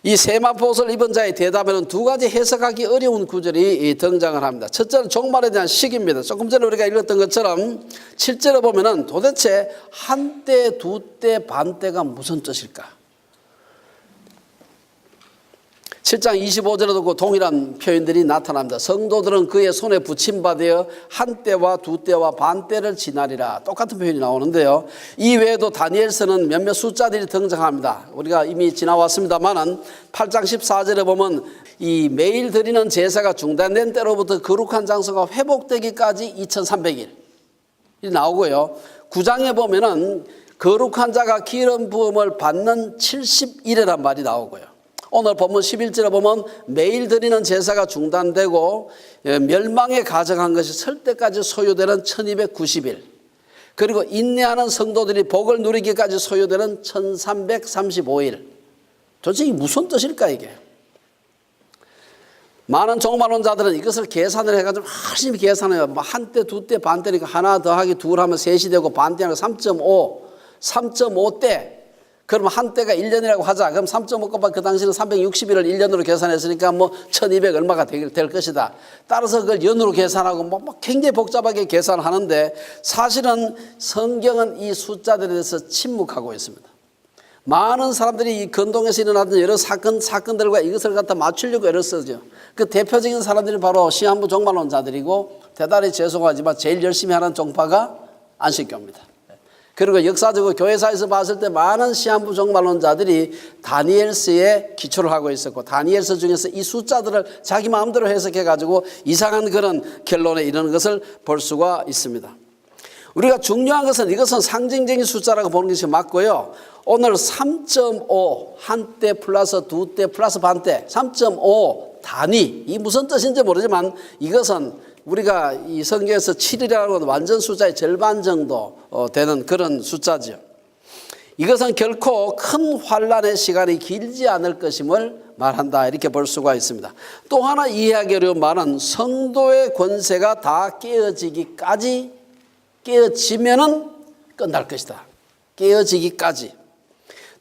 이 세마포옷을 입은 자의 대답에는 두 가지 해석하기 어려운 구절이 등장을 합니다. 첫째는 종말에 대한 시기입니다. 조금 전에 우리가 읽었던 것처럼 7절에 보면은 도대체 한때, 두때, 반때가 무슨 뜻일까? 7장 25절에도 그 동일한 표현들이 나타납니다. 성도들은 그의 손에 붙임받아 한 때와 두 때와 반 때를 지나리라. 똑같은 표현이 나오는데요. 이 외에도 다니엘서는 몇몇 숫자들이 등장합니다. 우리가 이미 지나왔습니다만은 8장 14절에 보면 이 매일 드리는 제사가 중단된 때로부터 거룩한 장소가 회복되기까지 2300일 이 나오고요. 9장에 보면은 거룩한 자가 기름 부음을 받는 70일이란 말이 나오고요. 오늘 본문 11절에 보면 매일 드리는 제사가 중단되고 멸망에 가정한 것이 설 때까지 소요되는 1290일, 그리고 인내하는 성도들이 복을 누리기까지 소요되는 1335일. 도대체 이게 무슨 뜻일까 이게? 많은 종말론자들은 이것을 계산을 해가지고 열심히 계산해요. 뭐 한때, 두때, 반때니까 하나 더하기 둘 하면 셋이 되고 반때는 3.5때. 그러면 한 때가 1년이라고 하자. 그럼 3.5 곱하기 그 당시는 360일을 1년으로 계산했으니까 뭐 1200 얼마가 될 것이다. 따라서 그걸 연으로 계산하고 뭐 굉장히 복잡하게 계산을 하는데 사실은 성경은 이 숫자들에 대해서 침묵하고 있습니다. 많은 사람들이 이 근동에서 일어났던 여러 사건들과 이것을 갖다 맞추려고 애를 쓰죠. 그 대표적인 사람들이 바로 시한부 종말론자들이고, 대단히 죄송하지만 제일 열심히 하는 종파가 안식교입니다. 그리고 역사적으로 교회사에서 봤을 때 많은 시한부 종말론자들이 다니엘서에 기초를 하고 있었고, 다니엘서 중에서 이 숫자들을 자기 마음대로 해석해가지고 이상한 그런 결론에 이르는 것을 볼 수가 있습니다. 우리가 중요한 것은 이것은 상징적인 숫자라고 보는 것이 맞고요. 오늘 3.5 한때 플러스 두때 플러스 반때 3.5 단위, 이 무슨 뜻인지 모르지만 이것은 우리가 이 성경에서 7이라고 하는 완전 숫자의 절반 정도 되는 그런 숫자죠. 이것은 결코 큰 환란의 시간이 길지 않을 것임을 말한다, 이렇게 볼 수가 있습니다. 또 하나 이해하기 어려운 말은 성도의 권세가 다 깨어지면은 끝날 것이다. 깨어지기까지.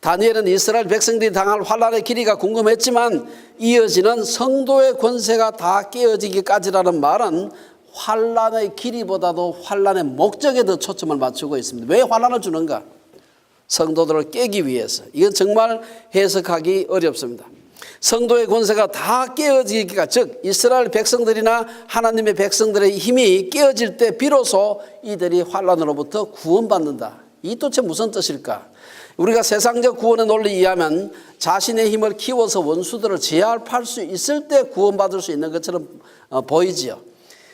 다니엘은 이스라엘 백성들이 당할 환란의 길이가 궁금했지만 이어지는 성도의 권세가 다 깨어지기까지라는 말은 환란의 길이보다도 환란의 목적에 더 초점을 맞추고 있습니다. 왜 환란을 주는가? 성도들을 깨기 위해서. 이건 정말 해석하기 어렵습니다. 성도의 권세가 다 깨어지기가, 즉 이스라엘 백성들이나 하나님의 백성들의 힘이 깨어질 때 비로소 이들이 환란으로부터 구원받는다. 이 도대체 무슨 뜻일까? 우리가 세상적 구원의 논리에 의하면 자신의 힘을 키워서 원수들을 제압할 수 있을 때 구원받을 수 있는 것처럼 보이지요.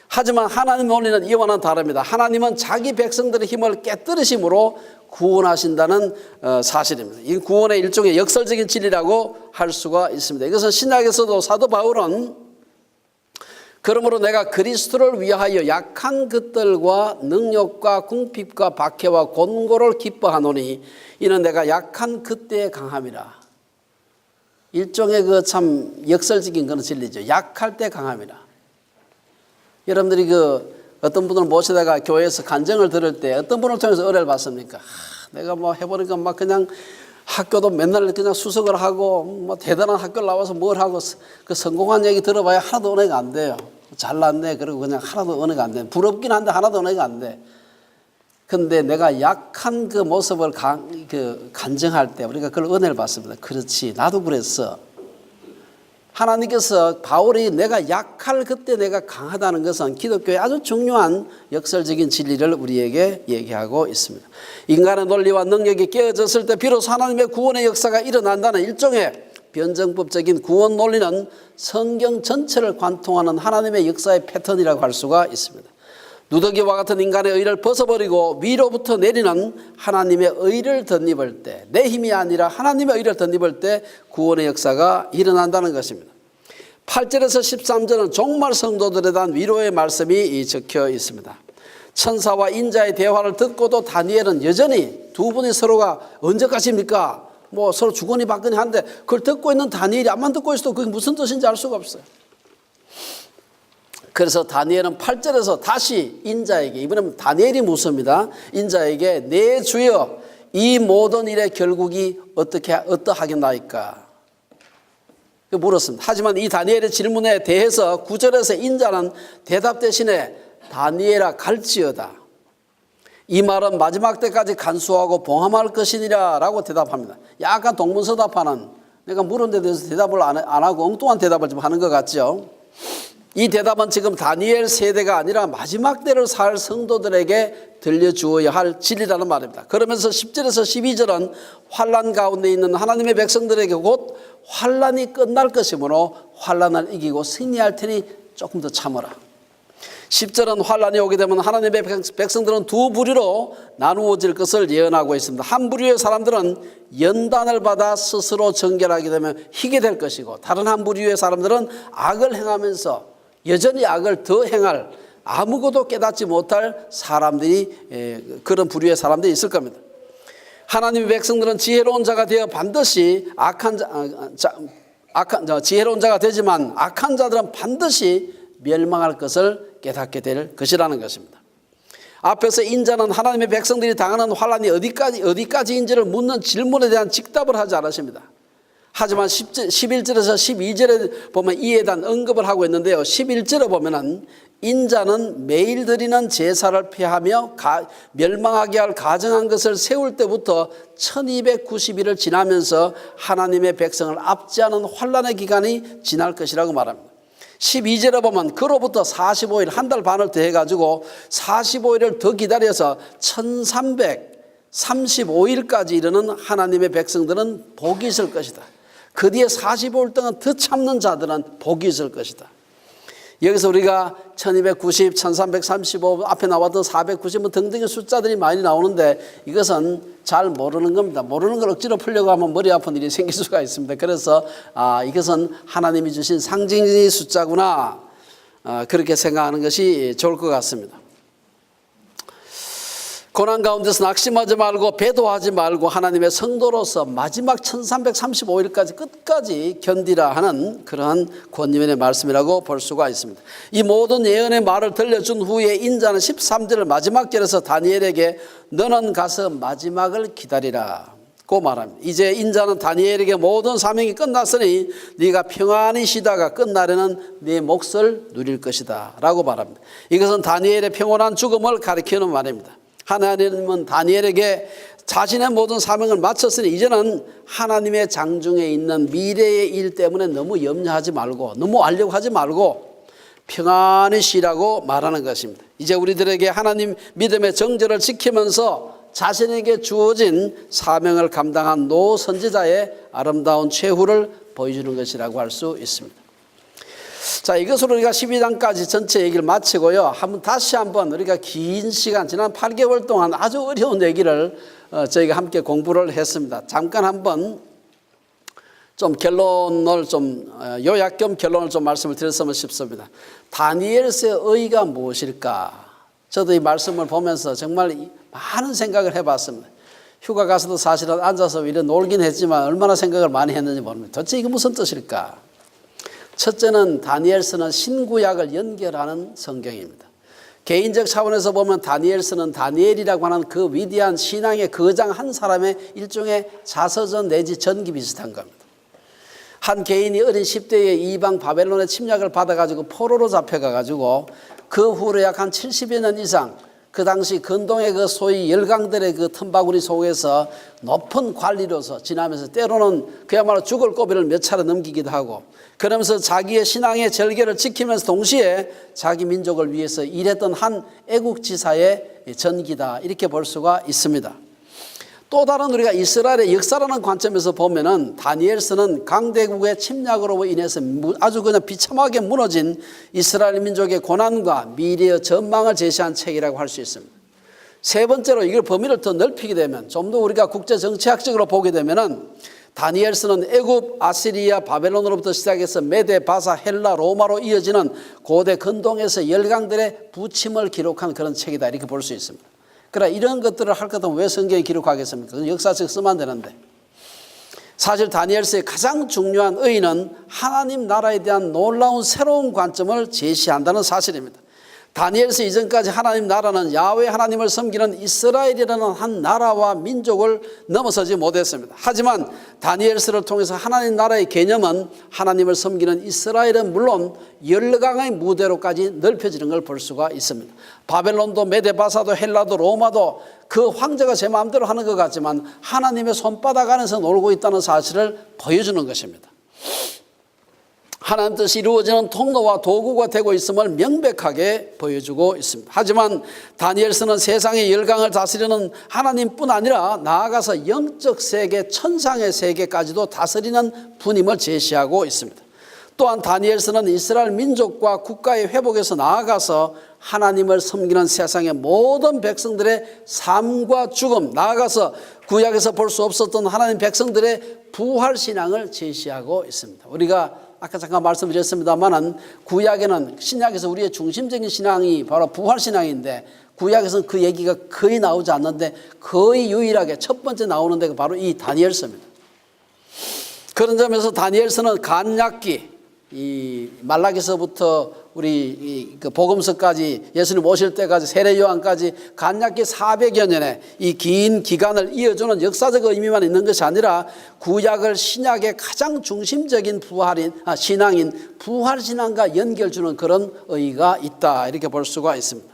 하지만 하나님의 논리는 이와는 다릅니다. 하나님은 자기 백성들의 힘을 깨뜨리심으로 구원하신다는 사실입니다. 이 구원의 일종의 역설적인 진리라고 할 수가 있습니다. 이것은 신약에서도 사도 바울은 그러므로 내가 그리스도를 위하여 약한 것들과 능력과 궁핍과 박해와 곤고를 기뻐하노니 이는 내가 약한 그때의 강함이라. 일종의 그 참 역설적인 그런 진리죠. 약할 때 강함이라. 여러분들이 그 어떤 분을 모시다가 교회에서 간증을 들을 때 어떤 분을 통해서 은혜를 받습니까? 내가 뭐 해보니까 막 그냥 학교도 맨날 그냥 수석을 하고 뭐 대단한 학교를 나와서 뭘 하고 그 성공한 얘기 들어봐야 하나도 은혜가 안 돼요. 잘났네. 그리고 그냥 하나도 은혜가 안 돼. 부럽긴 한데 하나도 은혜가 안 돼. 근데 내가 약한 그 모습을 간증할 때 우리가 그걸 은혜를 받습니다. 그렇지. 나도 그랬어. 하나님께서 바울이 내가 약할 그때 내가 강하다는 것은 기독교의 아주 중요한 역설적인 진리를 우리에게 얘기하고 있습니다. 인간의 논리와 능력이 깨어졌을 때 비로소 하나님의 구원의 역사가 일어난다는 일종의 변증법적인 구원 논리는 성경 전체를 관통하는 하나님의 역사의 패턴이라고 할 수가 있습니다. 누더기와 같은 인간의 의를 벗어버리고 위로부터 내리는 하나님의 의를 덧입을 때, 내 힘이 아니라 하나님의 의를 덧입을 때 구원의 역사가 일어난다는 것입니다. 8절에서 13절은 종말 성도들에 대한 위로의 말씀이 적혀 있습니다. 천사와 인자의 대화를 듣고도 다니엘은 여전히 두 분이 서로가 언제까지입니까? 뭐 서로 주거니 받거니 한데 그걸 듣고 있는 다니엘이 앞만 듣고 있어도 그게 무슨 뜻인지 알 수가 없어요. 그래서 다니엘은 8절에서 다시 인자에게, 이번에는 다니엘이 묻습니다. 인자에게 내 주여 이 모든 일의 결국이 어떠하겠나이까? 물었습니다. 하지만 이 다니엘의 질문에 대해서 9절에서 인자는 대답 대신에 다니엘아 갈지어다. 이 말은 마지막 때까지 간수하고 봉함할 것이니라 라고 대답합니다. 약간 동문서답하는 내가 물은 데 대해서 대답을 안 하고 엉뚱한 대답을 좀 하는 것 같죠. 이 대답은 지금 다니엘 세대가 아니라 마지막 때를 살 성도들에게 들려주어야 할 진리라는 말입니다. 그러면서 10절에서 12절은 환난 가운데 있는 하나님의 백성들에게 곧 환난이 끝날 것이므로 환난을 이기고 승리할 테니 조금 더 참으라. 10절은 환난이 오게 되면 하나님의 백성들은 두 부류로 나누어질 것을 예언하고 있습니다. 한 부류의 사람들은 연단을 받아 스스로 정결하게 되면 희게 될 것이고, 다른 한 부류의 사람들은 악을 행하면서 여전히 악을 더 행할, 아무것도 깨닫지 못할 사람들이, 그런 부류의 사람들이 있을 겁니다. 하나님의 백성들은 지혜로운 자가 되어 반드시 지혜로운 자가 되지만 악한 자들은 반드시 멸망할 것을 깨닫게 될 것이라는 것입니다. 앞에서 인자는 하나님의 백성들이 당하는 환난이 어디까지인지를 묻는 질문에 대한 직답을 하지 않으십니다. 하지만 11절에서 12절에 보면 이에 대한 언급을 하고 있는데요. 11절에 보면은 인자는 매일 드리는 제사를 피하며 멸망하게 할 가증한 것을 세울 때부터 1290일을 지나면서 하나님의 백성을 압제하는 환난의 기간이 지날 것이라고 말합니다. 12절에 보면 그로부터 45일, 한 달 반을 더해가지고 45일을 더 기다려서 1335일까지 이르는 하나님의 백성들은 복이 있을 것이다. 그 뒤에 45일 동안 더 참는 자들은 복이 있을 것이다. 여기서 우리가 1290, 1335 앞에 나왔던 490 등등의 숫자들이 많이 나오는데 이것은 잘 모르는 겁니다. 모르는 걸 억지로 풀려고 하면 머리 아픈 일이 생길 수가 있습니다. 그래서 이것은 하나님이 주신 상징의 숫자구나, 그렇게 생각하는 것이 좋을 것 같습니다. 고난 가운데서 낙심하지 말고 배도하지 말고 하나님의 성도로서 마지막 1335일까지 끝까지 견디라 하는 그러한 권위원의 말씀이라고 볼 수가 있습니다. 이 모든 예언의 말을 들려준 후에 인자는 13절을 마지막 절에서 다니엘에게 너는 가서 마지막을 기다리라 고 말합니다. 이제 인자는 다니엘에게 모든 사명이 끝났으니 네가 평안히 쉬다가 끝날에는 네 몫을 누릴 것이다 라고 말합니다. 이것은 다니엘의 평온한 죽음을 가리키는 말입니다. 하나님은 다니엘에게 자신의 모든 사명을 마쳤으니 이제는 하나님의 장중에 있는 미래의 일 때문에 너무 염려하지 말고, 너무 알려고 하지 말고 평안히 쉬라고 말하는 것입니다. 이제 우리들에게 하나님 믿음의 정절을 지키면서 자신에게 주어진 사명을 감당한 노 선지자의 아름다운 최후를 보여주는 것이라고 할 수 있습니다. 자, 이것으로 우리가 12장까지 전체 얘기를 마치고요. 다시 한번 우리가 긴 시간, 지난 8개월 동안 아주 어려운 얘기를 저희가 함께 공부를 했습니다. 잠깐 한번 좀 결론을 요약 겸 결론을 좀 말씀을 드렸으면 싶습니다. 다니엘서의 의의가 무엇일까? 저도 이 말씀을 보면서 정말 많은 생각을 해봤습니다. 휴가 가서도 사실은 앉아서 이래 놀긴 했지만 얼마나 생각을 많이 했는지 모릅니다. 도대체 이게 무슨 뜻일까? 첫째는 다니엘서는 신구약을 연결하는 성경입니다. 개인적 차원에서 보면 다니엘서는 다니엘이라고 하는 그 위대한 신앙의 거장 한 사람의 일종의 자서전 내지 전기 비슷한 겁니다. 한 개인이 어린 10대에 이방 바벨론의 침략을 받아가지고 포로로 잡혀가가지고 그 후로 약 한 70여 년 이상 그 당시 근동의 그 소위 열강들의 그 틈바구니 속에서 높은 관리로서 지나면서 때로는 그야말로 죽을 고비를 몇 차례 넘기기도 하고 그러면서 자기의 신앙의 절개를 지키면서 동시에 자기 민족을 위해서 일했던 한 애국지사의 전기다 이렇게 볼 수가 있습니다. 또 다른 우리가 이스라엘의 역사라는 관점에서 보면은 다니엘서는 강대국의 침략으로 인해서 아주 그냥 비참하게 무너진 이스라엘 민족의 고난과 미래의 전망을 제시한 책이라고 할 수 있습니다. 세 번째로 이걸 범위를 더 넓히게 되면 좀 더 우리가 국제 정치학적으로 보게 되면은 다니엘서는 애굽, 아시리아, 바벨론으로부터 시작해서 메데, 바사, 헬라, 로마로 이어지는 고대 근동에서 열강들의 부침을 기록한 그런 책이다 이렇게 볼 수 있습니다. 그러나 이런 것들을 할 것 같으면 왜 성경에 기록하겠습니까? 역사책 쓰면 되는데. 사실 다니엘서의 가장 중요한 의의는 하나님 나라에 대한 놀라운 새로운 관점을 제시한다는 사실입니다. 다니엘서 이전까지 하나님 나라는 야훼 하나님을 섬기는 이스라엘이라는 한 나라와 민족을 넘어서지 못했습니다. 하지만 다니엘서를 통해서 하나님 나라의 개념은 하나님을 섬기는 이스라엘은 물론 열강의 무대로까지 넓혀지는 걸 볼 수가 있습니다. 바벨론도 메데바사도 헬라도 로마도 그 황제가 제 마음대로 하는 것 같지만 하나님의 손바닥 안에서 놀고 있다는 사실을 보여주는 것입니다. 하나님 뜻이 이루어지는 통로와 도구가 되고 있음을 명백하게 보여주고 있습니다. 하지만 다니엘서는 세상의 열강을 다스리는 하나님뿐 아니라 나아가서 영적 세계, 천상의 세계까지도 다스리는 분임을 제시하고 있습니다. 또한 다니엘서는 이스라엘 민족과 국가의 회복에서 나아가서 하나님을 섬기는 세상의 모든 백성들의 삶과 죽음, 나아가서 구약에서 볼 수 없었던 하나님 백성들의 부활신앙을 제시하고 있습니다. 우리가 아까 잠깐 말씀드렸습니다만은 구약에는 신약에서 우리의 중심적인 신앙이 바로 부활신앙인데 구약에서는 그 얘기가 거의 나오지 않는데 거의 유일하게 첫 번째 나오는 데가 바로 이 다니엘서입니다. 그런 점에서 다니엘서는 간약기, 이 말라기서부터 우리 그 복음서까지 예수님 오실 때까지 세례 요한까지 간약기 400여 년의 이 긴 기간을 이어주는 역사적 의미만 있는 것이 아니라 구약을 신약의 가장 중심적인 신앙인 부활신앙과 연결주는 그런 의의가 있다, 이렇게 볼 수가 있습니다.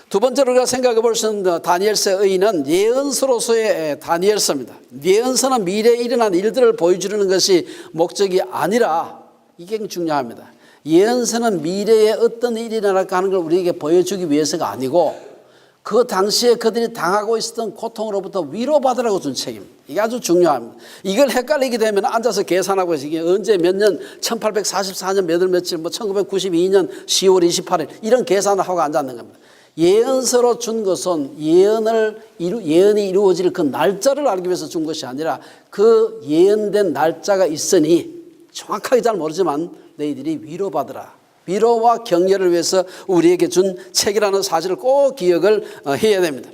두 번째로 우리가 생각해 볼 수 있는 다니엘서의 의의는 예언서로서의 다니엘서입니다. 예언서는 미래에 일어난 일들을 보여주는 것이 목적이 아니라, 이게 중요합니다. 예언서는 미래에 어떤 일이 일어날까 하는 걸 우리에게 보여주기 위해서가 아니고 그 당시에 그들이 당하고 있었던 고통으로부터 위로받으라고 준 책입니다. 이게 아주 중요합니다. 이걸 헷갈리게 되면 앉아서 계산하고 이게 언제 몇 년 1844년 몇 월 며칠 1992년 10월 28일 이런 계산을 하고 앉았는 겁니다. 예언서로 준 것은 예언이 이루어질 그 날짜를 알기 위해서 준 것이 아니라 그 예언된 날짜가 있으니 정확하게 잘 모르지만 너희들이 위로받으라, 위로와 격려를 위해서 우리에게 준 책이라는 사실을 꼭 기억을 해야 됩니다.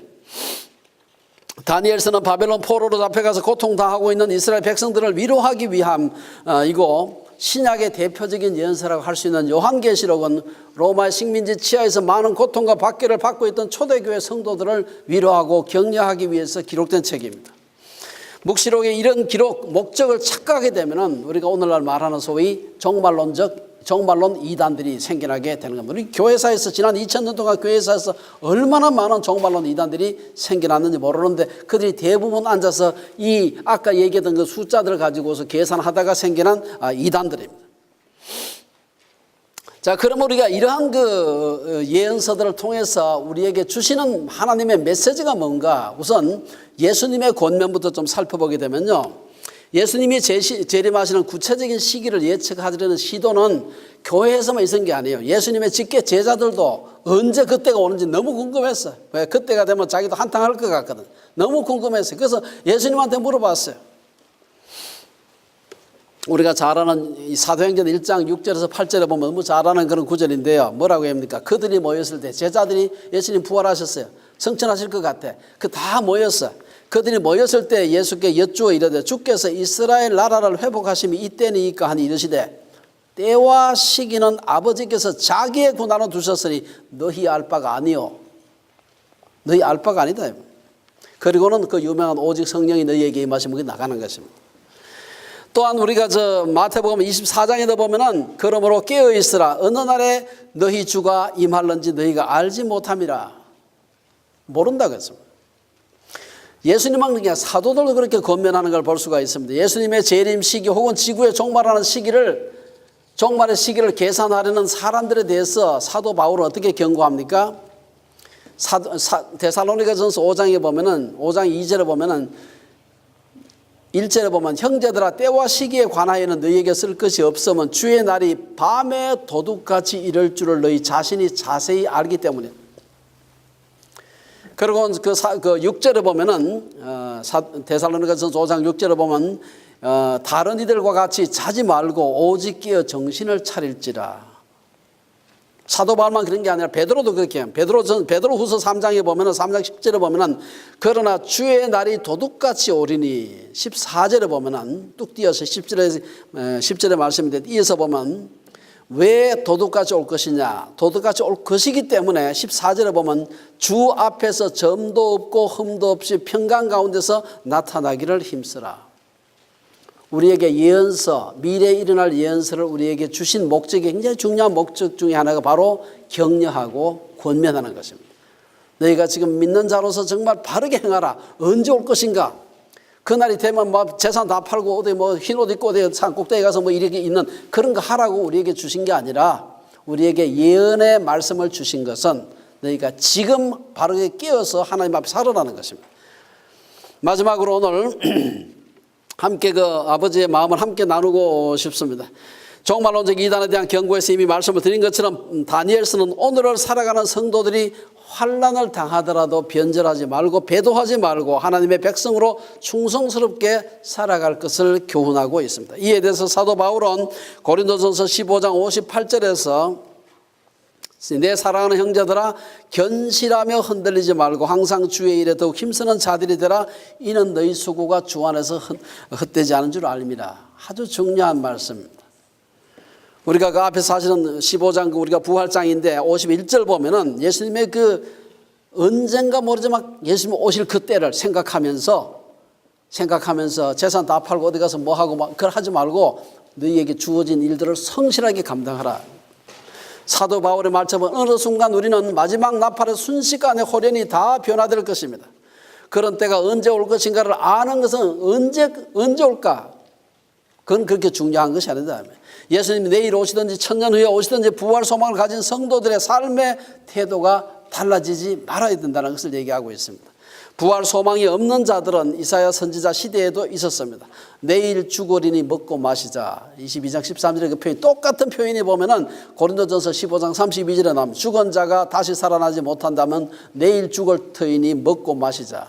다니엘서는 바벨론 포로로 잡혀가서 고통당하고 있는 이스라엘 백성들을 위로하기 위함이고, 신약의 대표적인 예언서라고 할 수 있는 요한계시록은 로마의 식민지 치하에서 많은 고통과 박해를 받고 있던 초대교회 성도들을 위로하고 격려하기 위해서 기록된 책입니다. 묵시록의 이런 기록 목적을 착각하게 되면 우리가 오늘날 말하는 소위 종말론 이단들이 생겨나게 되는 겁니다. 우리 교회사에서 지난 2000년 동안 교회사에서 얼마나 많은 종말론 이단들이 생겨났는지 모르는데 그들이 대부분 앉아서 이 아까 얘기했던 그 숫자들을 가지고서 계산하다가 생겨난 이단들입니다. 자, 그럼 우리가 이러한 그 예언서들을 통해서 우리에게 주시는 하나님의 메시지가 뭔가, 우선 예수님의 권면부터 좀 살펴보게 되면요, 예수님이 재림하시는 구체적인 시기를 예측하려는 시도는 교회에서만 있은 게 아니에요. 예수님의 직계 제자들도 언제 그때가 오는지 너무 궁금했어요. 왜? 그때가 되면 자기도 한탕할 것 같거든. 너무 궁금했어요. 그래서 예수님한테 물어봤어요. 우리가 잘 아는 이 사도행전 1장 6절에서 8절에 보면 너무 잘 아는 그런 구절인데요. 뭐라고 합니까? 그들이 모였을 때 제자들이 예수님 부활하셨어요. 성천하실 것 같아. 그 다 모였어. 그들이 모였을 때 예수께 여쭈어 이르되 주께서 이스라엘 나라를 회복하심이 이때니까 하니 이르시되 때와 시기는 아버지께서 자기의 군안에 두셨으니 너희 알 바가 아니요. 너희 알 바가 아니다. 그리고는 그 유명한 오직 성령이 너희에게 임하시면 나가는 것입니다. 또한 우리가 마태복음 24장에도 보면은 그러므로 깨어 있으라 어느 날에 너희 주가 임할는지 너희가 알지 못함이라. 모른다 그랬습니다. 예수님은 그냥 사도들도 그렇게 권면하는 걸 볼 수가 있습니다. 예수님의 재림 시기 혹은 지구의 종말하는 종말의 시기를 계산하려는 사람들에 대해서 사도 바울은 어떻게 경고합니까? 데살로니가전서 5장에 보면은 5장 2절에 보면은 1절에 보면 형제들아 때와 시기에 관하여는 너희에게 쓸 것이 없으면 주의 날이 밤에 도둑같이 이를 줄을 너희 자신이 자세히 알기 때문에. 그리고 그 6절에 보면은 데살로니가전서 5장 6절에 보면 다른 이들과 같이 자지 말고 오직 깨어 정신을 차릴지라. 사도 바울만 그런 게 아니라 베드로도 그렇게 해요. 베드로후서 3장에 보면은 3장 10절에 보면은 그러나 주의 날이 도둑같이 오리니 14절에 보면은 뚝 띄어서 10절의 말씀인데 이어서 보면 왜 도둑같이 올 것이냐? 도둑같이 올 것이기 때문에 14절에 보면 주 앞에서 점도 없고 흠도 없이 평강 가운데서 나타나기를 힘쓰라. 우리에게 예언서, 미래에 일어날 예언서를 우리에게 주신 목적이 굉장히 중요한 목적 중에 하나가 바로 격려하고 권면하는 것입니다. 너희가 지금 믿는 자로서 정말 바르게 행하라. 언제 올 것인가? 그날이 되면 뭐 재산 다 팔고 어디 뭐 흰 옷 입고 어디 산 꼭대기 가서 뭐 이렇게 있는 그런 거 하라고 우리에게 주신 게 아니라 우리에게 예언의 말씀을 주신 것은 너희가 지금 바르게 깨어서 하나님 앞에 살아라는 것입니다. 마지막으로 오늘 함께 그 아버지의 마음을 함께 나누고 싶습니다. 종말론적 이단에 대한 경고에서 이미 말씀을 드린 것처럼 다니엘서는 오늘을 살아가는 성도들이 환난을 당하더라도 변절하지 말고 배도하지 말고 하나님의 백성으로 충성스럽게 살아갈 것을 교훈하고 있습니다. 이에 대해서 사도 바울은 고린도전서 15장 58절에서 내 사랑하는 형제들아 견실하며 흔들리지 말고 항상 주의 일에 더욱 힘쓰는 자들이 되라. 이는 너희 수고가 주 안에서 헛되지 않은 줄 알미라. 아주 중요한 말씀입니다. 우리가 그 앞에 사실은 15장 우리가 부활장인데 51절 보면은 예수님의 그 언젠가 모르지만 예수님 오실 그 때를 생각하면서 재산 다 팔고 어디 가서 뭐 하고 막 그걸 하지 말고 너희에게 주어진 일들을 성실하게 감당하라. 사도 바울의 말처럼 어느 순간 우리는 마지막 나팔의 순식간에 호련히 다 변화될 것입니다. 그런 때가 언제 올 것인가를 아는 것은 언제 올까? 그건 그렇게 중요한 것이 아니다. 예수님이 내일 오시든지 천년 후에 오시든지 부활 소망을 가진 성도들의 삶의 태도가 달라지지 말아야 된다는 것을 얘기하고 있습니다. 부활 소망이 없는 자들은 이사야 선지자 시대에도 있었습니다. 내일 죽으리니 먹고 마시자. 22장 13절의 그 표현 똑같은 표현이 보면은 고린도전서 15장 32절에 나옵니다. 죽은 자가 다시 살아나지 못한다면 내일 죽을 터이니 먹고 마시자.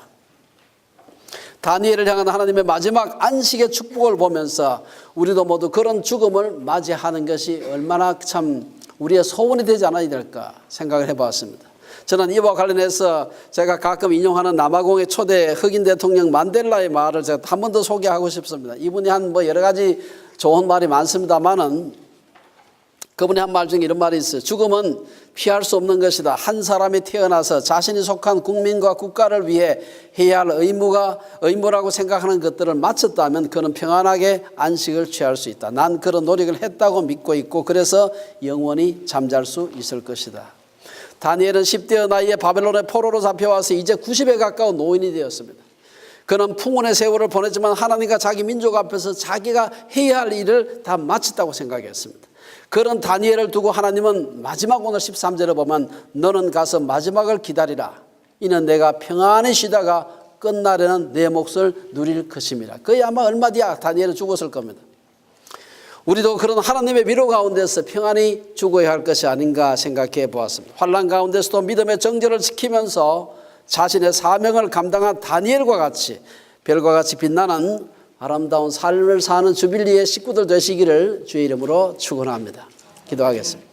다니엘을 향한 하나님의 마지막 안식의 축복을 보면서 우리도 모두 그런 죽음을 맞이하는 것이 얼마나 참 우리의 소원이 되지 않아야 될까 생각을 해봤습니다. 저는 이와 관련해서 제가 가끔 인용하는 남아공의 초대 흑인 대통령 만델라의 말을 제가 한 번 더 소개하고 싶습니다. 이분이 한 뭐 여러 가지 좋은 말이 많습니다만은 그분이 한 말 중에 이런 말이 있어요. 죽음은 피할 수 없는 것이다. 한 사람이 태어나서 자신이 속한 국민과 국가를 위해 해야 할 의무라고 생각하는 것들을 마쳤다면 그는 평안하게 안식을 취할 수 있다. 난 그런 노력을 했다고 믿고 있고 그래서 영원히 잠잘 수 있을 것이다. 다니엘은 10대의 나이에 바벨론의 포로로 잡혀와서 이제 90에 가까운 노인이 되었습니다. 그는 풍운의 세월을 보냈지만 하나님과 자기 민족 앞에서 자기가 해야 할 일을 다 마쳤다고 생각했습니다. 그런 다니엘을 두고 하나님은 마지막 오늘 13절에 보면 너는 가서 마지막을 기다리라. 이는 내가 평안히 쉬다가 끝날에는 내 몫을 누릴 것임이라. 거의 아마 얼마 뒤에 다니엘은 죽었을 겁니다. 우리도 그런 하나님의 위로 가운데서 평안히 죽어야 할 것이 아닌가 생각해 보았습니다. 환난 가운데서도 믿음의 정절을 지키면서 자신의 사명을 감당한 다니엘과 같이 별과 같이 빛나는 아름다운 삶을 사는 주빌리의 식구들 되시기를 주의 이름으로 축원합니다. 기도하겠습니다.